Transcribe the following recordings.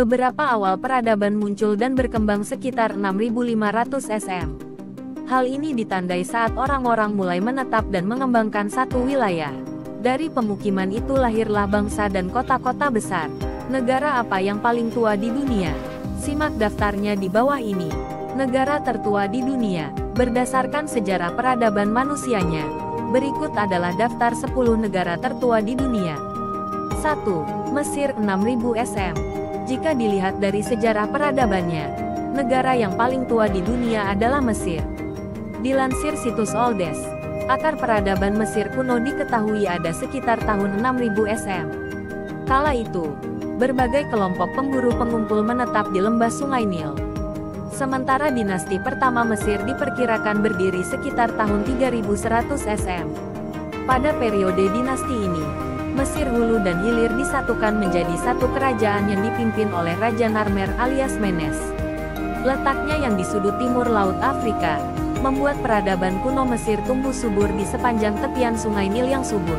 Beberapa awal peradaban muncul dan berkembang sekitar 6500 SM. Hal ini ditandai saat orang-orang mulai menetap dan mengembangkan satu wilayah. Dari pemukiman itu lahirlah bangsa dan kota-kota besar. Negara apa yang paling tua di dunia? Simak daftarnya di bawah ini. Negara tertua di dunia, berdasarkan sejarah peradaban manusianya. Berikut adalah daftar 10 negara tertua di dunia. 1. Mesir 6000 SM. Jika dilihat dari sejarah peradabannya, negara yang paling tua di dunia adalah Mesir. Dilansir situs Oldes, akar peradaban Mesir kuno diketahui ada sekitar tahun 6000 SM. Kala itu, berbagai kelompok pemburu pengumpul menetap di lembah Sungai Nil. Sementara dinasti pertama Mesir diperkirakan berdiri sekitar tahun 3100 SM. Pada periode dinasti ini, Mesir hulu dan hilir disatukan menjadi satu kerajaan yang dipimpin oleh Raja Narmer alias Menes. Letaknya yang di sudut timur Laut Afrika, membuat peradaban kuno Mesir tumbuh subur di sepanjang tepian Sungai Nil yang subur.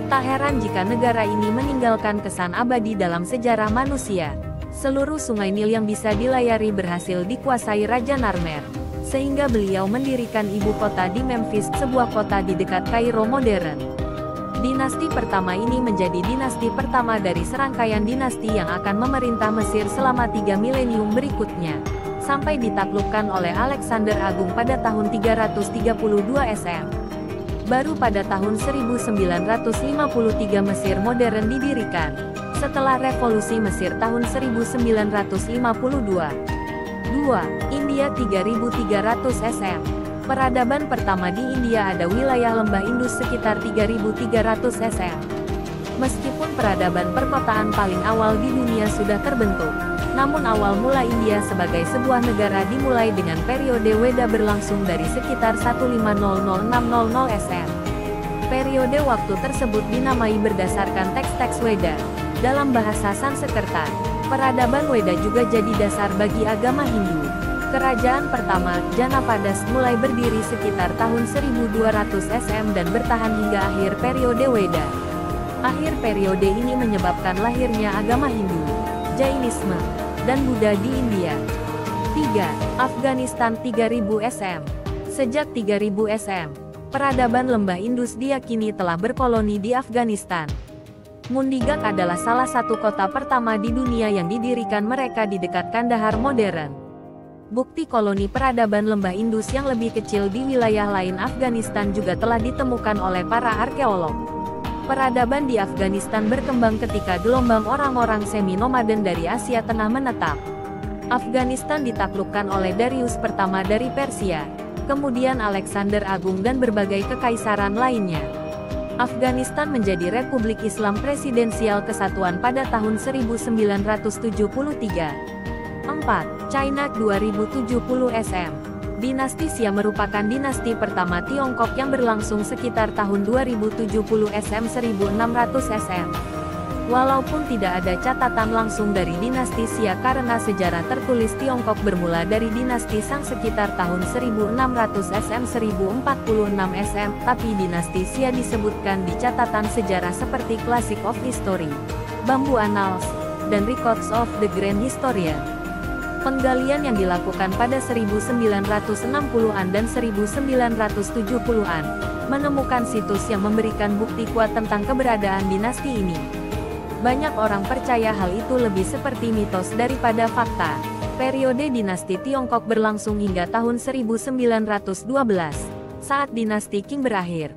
Tak heran jika negara ini meninggalkan kesan abadi dalam sejarah manusia. Seluruh Sungai Nil yang bisa dilayari berhasil dikuasai Raja Narmer, sehingga beliau mendirikan ibu kota di Memphis, sebuah kota di dekat Kairo modern. Dinasti pertama ini menjadi dinasti pertama dari serangkaian dinasti yang akan memerintah Mesir selama 3 milenium berikutnya, sampai ditaklukkan oleh Alexander Agung pada tahun 332 SM. Baru pada tahun 1953 Mesir modern didirikan, setelah revolusi Mesir tahun 1952. 2. India 3300 SM. Peradaban pertama di India ada wilayah lembah Indus sekitar 3300 SM. Meskipun peradaban perkotaan paling awal di dunia sudah terbentuk, namun awal mula India sebagai sebuah negara dimulai dengan periode Weda berlangsung dari sekitar 1500–600 SM. Periode waktu tersebut dinamai berdasarkan teks-teks Weda. Dalam bahasa Sanskerta, peradaban Weda juga jadi dasar bagi agama Hindu. Kerajaan pertama, Janapadas, mulai berdiri sekitar tahun 1200 SM dan bertahan hingga akhir periode Weda. Akhir periode ini menyebabkan lahirnya agama Hindu, Jainisme, dan Buddha di India. 3. Afghanistan 3000 SM. Sejak 3000 SM, peradaban lembah Indus diyakini telah berkoloni di Afghanistan. Mundigak adalah salah satu kota pertama di dunia yang didirikan mereka di dekat Kandahar modern. Bukti koloni peradaban lembah Indus yang lebih kecil di wilayah lain Afghanistan juga telah ditemukan oleh para arkeolog. Peradaban di Afghanistan berkembang ketika gelombang orang-orang semi-nomaden dari Asia Tengah menetap. Afghanistan ditaklukkan oleh Darius pertama dari Persia, kemudian Alexander Agung dan berbagai kekaisaran lainnya. Afghanistan menjadi Republik Islam Presidensial Kesatuan pada tahun 1973. 4. China 2070 SM. Dinasti Xia merupakan dinasti pertama Tiongkok yang berlangsung sekitar tahun 2070 SM 1600 SM. Walaupun tidak ada catatan langsung dari dinasti Xia karena sejarah tertulis Tiongkok bermula dari dinasti Shang sekitar tahun 1600 SM 1046 SM, tapi dinasti Xia disebutkan di catatan sejarah seperti Classic of History, Bamboo Annals, dan Records of the Grand Historian. Penggalian yang dilakukan pada 1960-an dan 1970-an, menemukan situs yang memberikan bukti kuat tentang keberadaan dinasti ini. Banyak orang percaya hal itu lebih seperti mitos daripada fakta. Periode dinasti Tiongkok berlangsung hingga tahun 1912, saat dinasti Qing berakhir.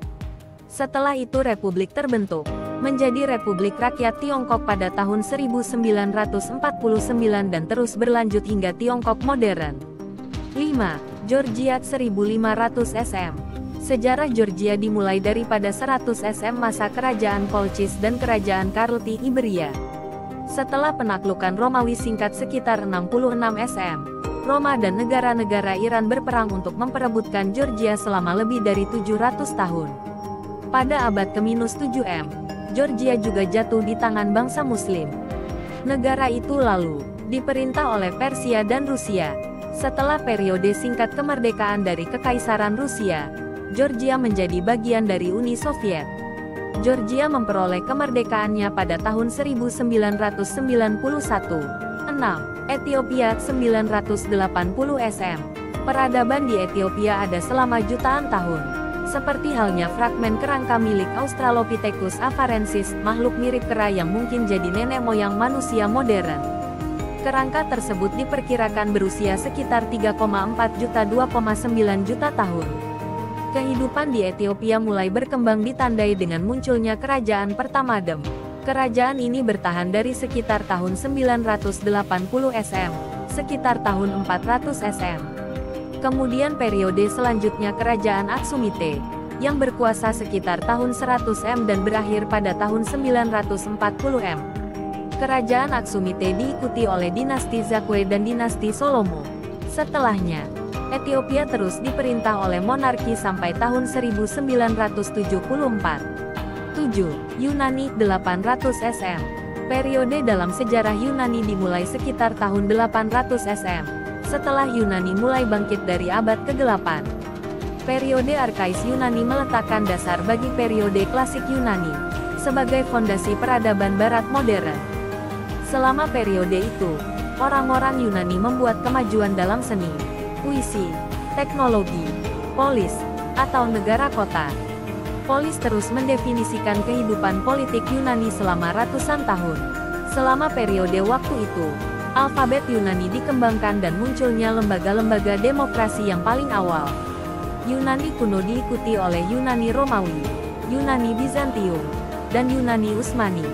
Setelah itu republik terbentuk, menjadi Republik Rakyat Tiongkok pada tahun 1949 dan terus berlanjut hingga Tiongkok modern. 5. Georgia 1500 SM. Sejarah Georgia dimulai daripada 100 SM masa Kerajaan Kolchis dan Kerajaan Karlti Iberia. Setelah penaklukan Romawi singkat sekitar 66 SM, Roma dan negara-negara Iran berperang untuk memperebutkan Georgia selama lebih dari 700 tahun. Pada abad ke-7 Georgia juga jatuh di tangan bangsa Muslim. Negara itu lalu diperintah oleh Persia dan Rusia. Setelah periode singkat kemerdekaan dari Kekaisaran Rusia, Georgia menjadi bagian dari Uni Soviet. Georgia memperoleh kemerdekaannya pada tahun 1991. 6. 6. Ethiopia 980 SM. Peradaban di Ethiopia ada selama jutaan tahun. Seperti halnya fragmen kerangka milik Australopithecus afarensis, makhluk mirip kera yang mungkin jadi nenek moyang manusia modern. Kerangka tersebut diperkirakan berusia sekitar 3,4 juta 2,9 juta tahun. Kehidupan di Ethiopia mulai berkembang ditandai dengan munculnya kerajaan pertama Dem. Kerajaan ini bertahan dari sekitar tahun 980 SM, sekitar tahun 400 SM. Kemudian periode selanjutnya kerajaan Aksumite, yang berkuasa sekitar tahun 100 M dan berakhir pada tahun 940 M. Kerajaan Aksumite diikuti oleh dinasti Zakwe dan dinasti Solomo. Setelahnya, Ethiopia terus diperintah oleh monarki sampai tahun 1974. 7. Yunani 800 SM. Periode dalam sejarah Yunani dimulai sekitar tahun 800 SM. Setelah Yunani mulai bangkit dari abad ke-8. Periode Arkais Yunani meletakkan dasar bagi periode klasik Yunani, sebagai fondasi peradaban barat modern. Selama periode itu, orang-orang Yunani membuat kemajuan dalam seni, puisi, teknologi, polis, atau negara kota. Polis terus mendefinisikan kehidupan politik Yunani selama ratusan tahun. Selama periode waktu itu, alfabet Yunani dikembangkan dan munculnya lembaga-lembaga demokrasi yang paling awal. Yunani kuno diikuti oleh Yunani Romawi, Yunani Bizantium, dan Yunani Utsmani.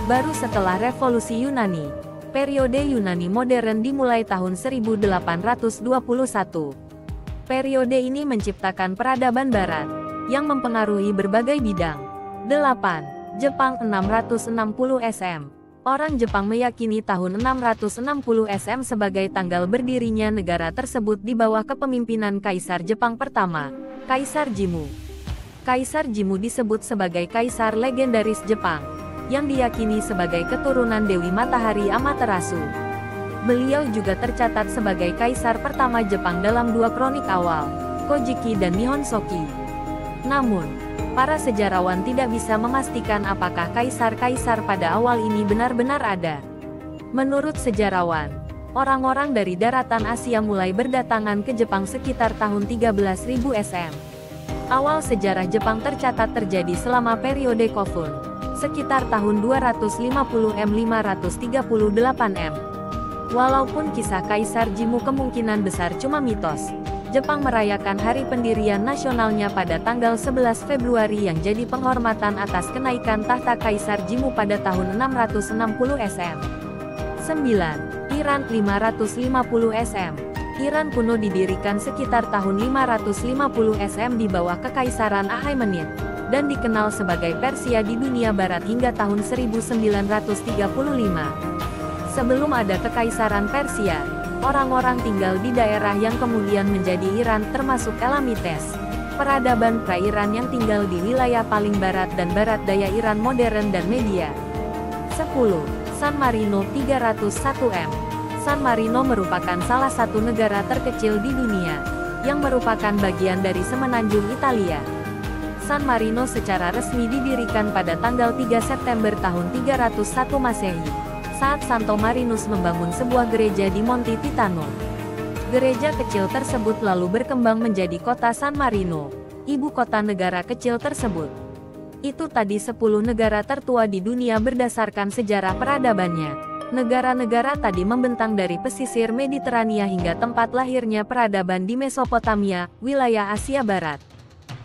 Baru setelah Revolusi Yunani, periode Yunani modern dimulai tahun 1821. Periode ini menciptakan peradaban barat, yang mempengaruhi berbagai bidang. 8. Jepang 660 SM. Orang Jepang meyakini tahun 660 SM sebagai tanggal berdirinya negara tersebut di bawah kepemimpinan Kaisar Jepang pertama, Kaisar Jimmu. Kaisar Jimmu disebut sebagai kaisar legendaris Jepang, yang diyakini sebagai keturunan Dewi Matahari Amaterasu. Beliau juga tercatat sebagai kaisar pertama Jepang dalam dua kronik awal, Kojiki dan Nihon Shoki. Namun, para sejarawan tidak bisa memastikan apakah kaisar-kaisar pada awal ini benar-benar ada. Menurut sejarawan, orang-orang dari daratan Asia mulai berdatangan ke Jepang sekitar tahun 13.000 SM. Awal sejarah Jepang tercatat terjadi selama periode Kofun, sekitar tahun 250 M-538 M. Walaupun kisah Kaisar Jimmu kemungkinan besar cuma mitos, Jepang merayakan hari pendirian nasionalnya pada tanggal 11 Februari yang jadi penghormatan atas kenaikan tahta Kaisar Jimmu pada tahun 660 SM. 9. Iran 550 SM. Iran kuno didirikan sekitar tahun 550 SM di bawah Kekaisaran Achaemenid, dan dikenal sebagai Persia di dunia barat hingga tahun 1935. Sebelum ada Kekaisaran Persia, orang-orang tinggal di daerah yang kemudian menjadi Iran termasuk Elamites, peradaban pra-Iran yang tinggal di wilayah paling barat dan barat daya Iran modern dan media. 10. San Marino 301 M. San Marino merupakan salah satu negara terkecil di dunia, yang merupakan bagian dari semenanjung Italia. San Marino secara resmi didirikan pada tanggal 3 September tahun 301 Masehi. Saat Santo Marinus membangun sebuah gereja di Monte Titano. Gereja kecil tersebut lalu berkembang menjadi kota San Marino, ibu kota negara kecil tersebut. Itu tadi 10 negara tertua di dunia berdasarkan sejarah peradabannya. Negara-negara tadi membentang dari pesisir Mediterania hingga tempat lahirnya peradaban di Mesopotamia, wilayah Asia Barat.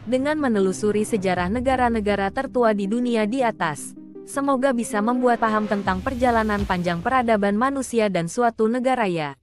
Dengan menelusuri sejarah negara-negara tertua di dunia di atas, semoga bisa membuat paham tentang perjalanan panjang peradaban manusia dan suatu negara ya.